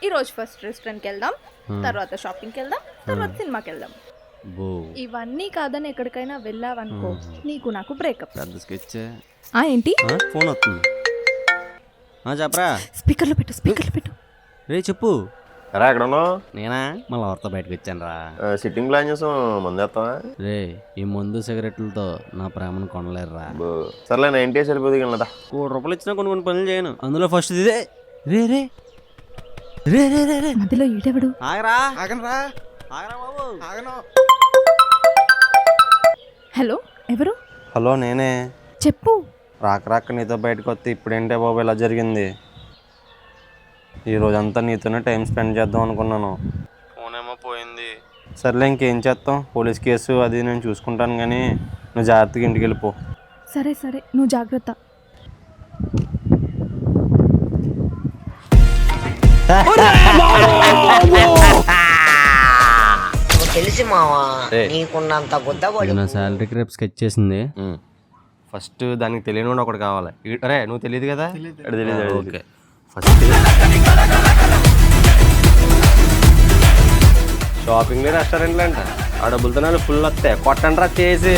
ఈరోజు ఫస్ట్ రెస్టారెంట్కి వెళ్దాం, తర్వాత షాపింగ్కి వెళ్దాం, తర్వాత సినిమాకి వెళ్దాం. ఇవన్నీ కాదని ఎక్కడికైనా వెళ్ళావనుకో నీకు నాకు బ్రేకప్. పెద్ద స్కెచ్. ఏంటి ఫోన్ వస్తుంది. చెప్పరా. స్పీకర్లో పెట్టు. రే చెప్పు. రా ఎక్కడ ఉన్నావు? నేనా మళ్ళీ ఎవరితో బయటకు వచ్చాను రా. సిట్టింగ్ ప్లాన్ చేసాం, మందు వేస్తావా? రే ఈ మందు సిగరెట్లతో నా ప్రేమను కొనలేరు రా. సర్లే 90 సరిపోతుంది కదా. ₹1 ఇచ్చినా కొన్ని పనులు చేయను, అందులో ఫస్ట్ ఇదే. రే రే రే రే రే రే మధ్యలో ఈడెవడు? ఆగరా ఆగనరా బాబు. ఆగను. హలో, ఎవరు? హలో, నేనే. చెప్పు. రాక నీతో బయటకు వస్తే ఇప్పుడేంటే బాబు ఇలా జరిగింది? ఈ రోజంతా నీతోనే టైం స్పెండ్ చేద్దాం అనుకున్నాను. ఫోన్ ఏమో పోయింది. సర్లే ఇంకేం చేస్తాం, పోలీస్ కేసు అది నేను చూసుకుంటాను, కానీ నువ్వు జాగ్రత్తగా ఇంటికి వెళ్ళిపో. సరే నువ్వు జాగ్రత్త. తెలిసి మావా నీకున్నంత గుద్దబడి నా శాలరీకి రేపు స్కెచ్ చేసింది. ఫస్ట్ దానికి తెలియని ఒకటి కావాలి. అరే నువ్వు తెలియదు కదా? తెలియదు. ఓకే ఫస్ట్ షాపింగ్ రెస్టారెంట్లు అంట, ఆ డబ్బులతో ఫుల్ వస్తాయి. కొట్టండి రా చేసి.